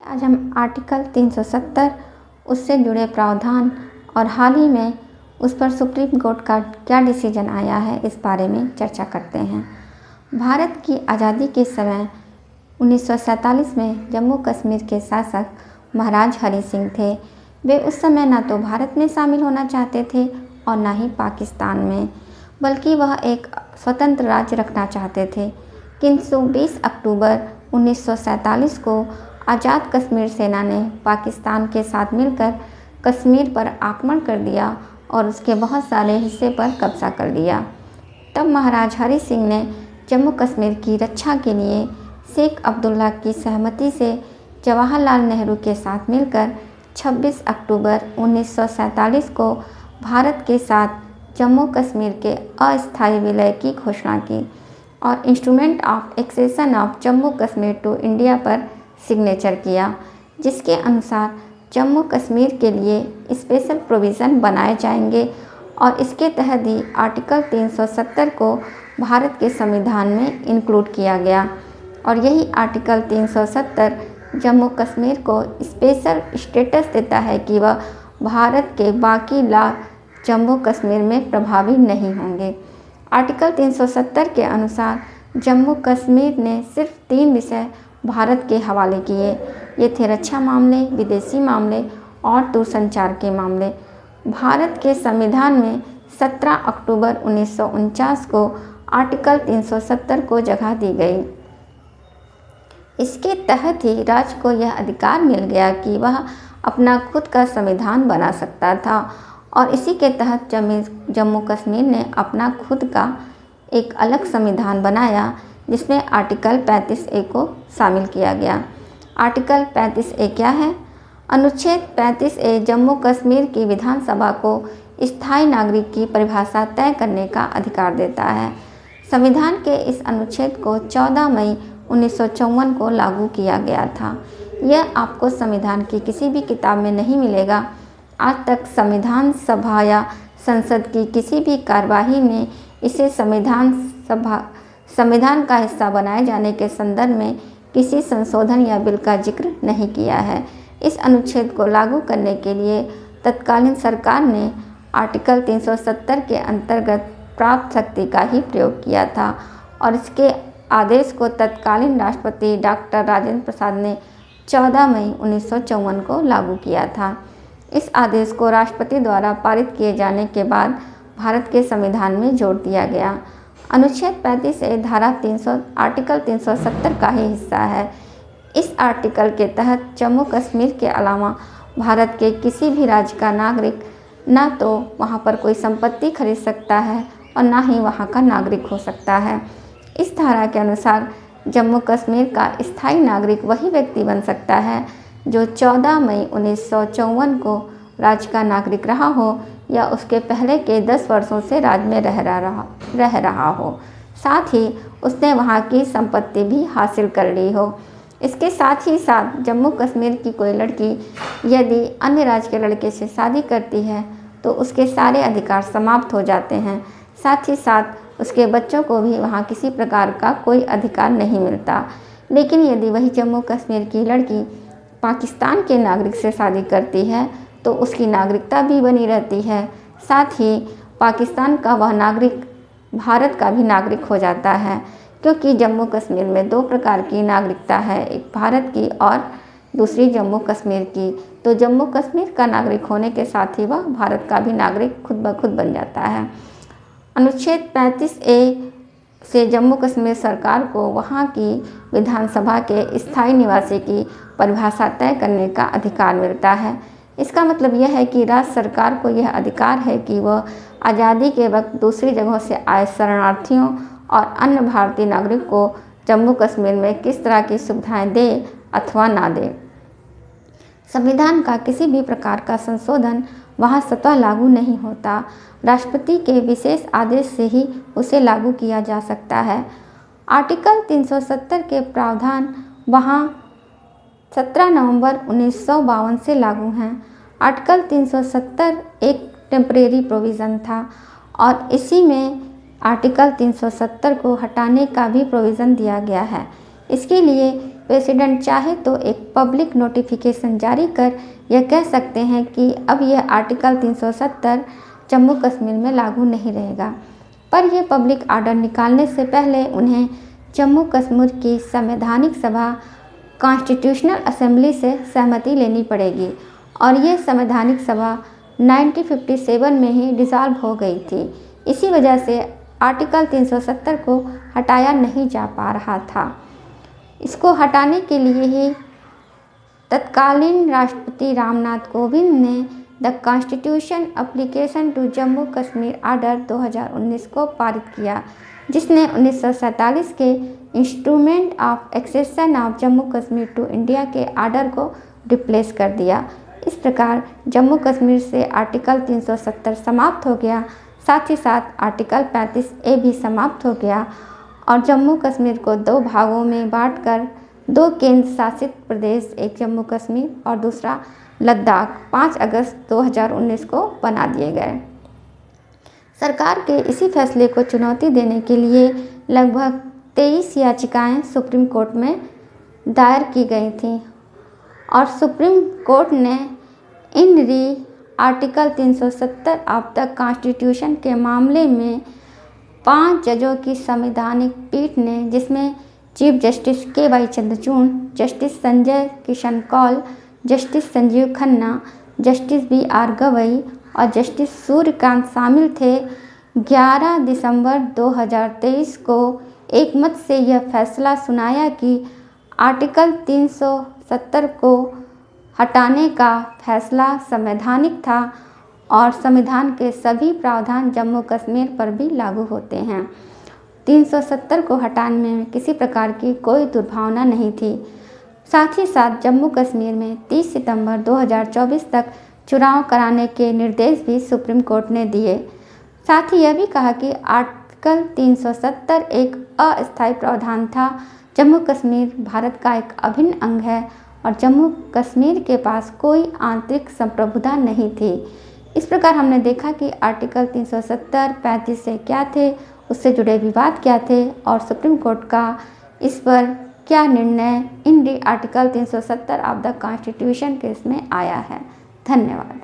आज हम आर्टिकल 370 उससे जुड़े प्रावधान और हाल ही में उस पर सुप्रीम कोर्ट का क्या डिसीजन आया है, इस बारे में चर्चा करते हैं। भारत की आज़ादी के समय 1947 में जम्मू कश्मीर के शासक महाराज हरि सिंह थे। वे उस समय ना तो भारत में शामिल होना चाहते थे और ना ही पाकिस्तान में, बल्कि वह एक स्वतंत्र राज्य रखना चाहते थे। किंतु 20 अक्टूबर 1947 को आज़ाद कश्मीर सेना ने पाकिस्तान के साथ मिलकर कश्मीर पर आक्रमण कर दिया और उसके बहुत सारे हिस्से पर कब्जा कर लिया। तब महाराज हरि सिंह ने जम्मू कश्मीर की रक्षा के लिए शेख अब्दुल्ला की सहमति से जवाहरलाल नेहरू के साथ मिलकर 26 अक्टूबर 1947 को भारत के साथ जम्मू कश्मीर के अस्थायी विलय की घोषणा की और instrument of accession of Jammu Kashmir to India पर सिग्नेचर किया, जिसके अनुसार जम्मू कश्मीर के लिए स्पेशल प्रोविज़न बनाए जाएंगे और इसके तहत ही आर्टिकल 370 को भारत के संविधान में इंक्लूड किया गया। और यही आर्टिकल 370 जम्मू कश्मीर को स्पेशल स्टेटस देता है कि वह भारत के बाकी लॉ जम्मू कश्मीर में प्रभावी नहीं होंगे। आर्टिकल 370 के अनुसार जम्मू कश्मीर ने सिर्फ 3 विषय भारत के हवाले किए। ये थे रक्षा मामले, विदेशी मामले और दूरसंचार के मामले। भारत के संविधान में 17 अक्टूबर 1949 को आर्टिकल 370 को जगह दी गई। इसके तहत ही राज्य को यह अधिकार मिल गया कि वह अपना खुद का संविधान बना सकता था और इसी के तहत जम्मू कश्मीर ने अपना खुद का एक अलग संविधान बनाया, जिसमें आर्टिकल 35A को शामिल किया गया। आर्टिकल 35A क्या है? अनुच्छेद 35A जम्मू कश्मीर की विधानसभा को स्थायी नागरिक की परिभाषा तय करने का अधिकार देता है। संविधान के इस अनुच्छेद को 14 मई 1954 को लागू किया गया था। यह आपको संविधान की किसी भी किताब में नहीं मिलेगा। आज तक संविधान सभा या संसद की किसी भी कार्यवाही ने इसे संविधान का हिस्सा बनाए जाने के संदर्भ में किसी संशोधन या बिल का जिक्र नहीं किया है। इस अनुच्छेद को लागू करने के लिए तत्कालीन सरकार ने आर्टिकल 370 के अंतर्गत प्राप्त शक्ति का ही प्रयोग किया था और इसके आदेश को तत्कालीन राष्ट्रपति डॉक्टर राजेंद्र प्रसाद ने 14 मई 1954 को लागू किया था। इस आदेश को राष्ट्रपति द्वारा पारित किए जाने के बाद भारत के संविधान में जोड़ दिया गया। अनुच्छेद 35A धारा 300 आर्टिकल 370 का ही हिस्सा है। इस आर्टिकल के तहत जम्मू कश्मीर के अलावा भारत के किसी भी राज्य का नागरिक ना तो वहाँ पर कोई संपत्ति खरीद सकता है और ना ही वहाँ का नागरिक हो सकता है। इस धारा के अनुसार जम्मू कश्मीर का स्थायी नागरिक वही व्यक्ति बन सकता है जो 14 मई 1954 को राज्य का नागरिक रहा हो या उसके पहले के 10 वर्षों से राज्य में रह रहा हो, साथ ही उसने वहाँ की संपत्ति भी हासिल कर ली हो। इसके साथ ही साथ जम्मू कश्मीर की कोई लड़की यदि अन्य राज्य के लड़के से शादी करती है तो उसके सारे अधिकार समाप्त हो जाते हैं। साथ ही साथ उसके बच्चों को भी वहाँ किसी प्रकार का कोई अधिकार नहीं मिलता। लेकिन यदि वही जम्मू कश्मीर की लड़की पाकिस्तान के नागरिक से शादी करती है तो उसकी नागरिकता भी बनी रहती है। साथ ही पाकिस्तान का वह नागरिक भारत का भी नागरिक हो जाता है, क्योंकि जम्मू कश्मीर में 2 प्रकार की नागरिकता है, एक भारत की और दूसरी जम्मू कश्मीर की। तो जम्मू कश्मीर का नागरिक होने के साथ ही वह भारत का भी नागरिक खुद ब खुद बन जाता है। अनुच्छेद 35A से जम्मू कश्मीर सरकार को वहाँ की विधानसभा के स्थायी निवासी की परिभाषा तय करने का अधिकार मिलता है। इसका मतलब यह है कि राज्य सरकार को यह अधिकार है कि वह आज़ादी के वक्त दूसरी जगहों से आए शरणार्थियों और अन्य भारतीय नागरिक को जम्मू कश्मीर में किस तरह की सुविधाएं दे अथवा ना दे। संविधान का किसी भी प्रकार का संशोधन वहाँ स्वतः लागू नहीं होता। राष्ट्रपति के विशेष आदेश से ही उसे लागू किया जा सकता है। आर्टिकल 370 के प्रावधान वहाँ 17 नवंबर 1952 से लागू हैं। आर्टिकल 370 एक टेम्परेरी प्रोविज़न था और इसी में आर्टिकल 370 को हटाने का भी प्रोविज़न दिया गया है। इसके लिए प्रेसिडेंट चाहे तो एक पब्लिक नोटिफिकेशन जारी कर यह कह सकते हैं कि अब यह आर्टिकल 370 जम्मू कश्मीर में लागू नहीं रहेगा, पर यह पब्लिक ऑर्डर निकालने से पहले उन्हें जम्मू कश्मीर की संवैधानिक सभा कॉन्स्टिट्यूशनल असेंबली से सहमति लेनी पड़ेगी और ये संवैधानिक सभा 1957 में ही डिसॉल्व हो गई थी। इसी वजह से आर्टिकल 370 को हटाया नहीं जा पा रहा था। इसको हटाने के लिए ही तत्कालीन राष्ट्रपति रामनाथ कोविंद ने the constitution application to Jammu Kashmir order 2019 को पारित किया, जिसने 1947 के instrument of accession of Jammu Kashmir to India के ऑर्डर को रिप्लेस कर दिया। इस प्रकार जम्मू कश्मीर से आर्टिकल 370 समाप्त हो गया, साथ ही साथ आर्टिकल 35A भी समाप्त हो गया और जम्मू कश्मीर को दो भागों में बांटकर दो केंद्र शासित प्रदेश, एक जम्मू कश्मीर और दूसरा लद्दाख 5 अगस्त 2019 को बना दिए गए। सरकार के इसी फैसले को चुनौती देने के लिए लगभग 23 याचिकाएं सुप्रीम कोर्ट में दायर की गई थीं और सुप्रीम कोर्ट ने in article 370 of the constitution के मामले में 5 जजों की संवैधानिक पीठ ने, जिसमें chief justice KY Chandrachud, justice Sanjay Kishan Kaul, justice Sanjiv Khanna, justice BR Gavai और जस्टिस सूर्यकांत शामिल थे, 11 दिसंबर 2023 को एकमत से यह फैसला सुनाया कि आर्टिकल 370 को हटाने का फैसला संवैधानिक था और संविधान के सभी प्रावधान जम्मू कश्मीर पर भी लागू होते हैं। 370 को हटाने में किसी प्रकार की कोई दुर्भावना नहीं थी। साथ ही साथ जम्मू कश्मीर में 30 सितंबर 2024 तक चुनाव कराने के निर्देश भी सुप्रीम कोर्ट ने दिए। साथ ही यह भी कहा कि आर्टिकल 370 एक अस्थायी प्रावधान था। जम्मू कश्मीर भारत का एक अभिन्न अंग है और जम्मू कश्मीर के पास कोई आंतरिक संप्रभुता नहीं थी। इस प्रकार हमने देखा कि आर्टिकल 370, 35 से क्या थे, उससे जुड़े विवाद क्या थे और सुप्रीम कोर्ट का इस पर क्या निर्णय in article 370 of the constitution case में आया है। धन्यवाद।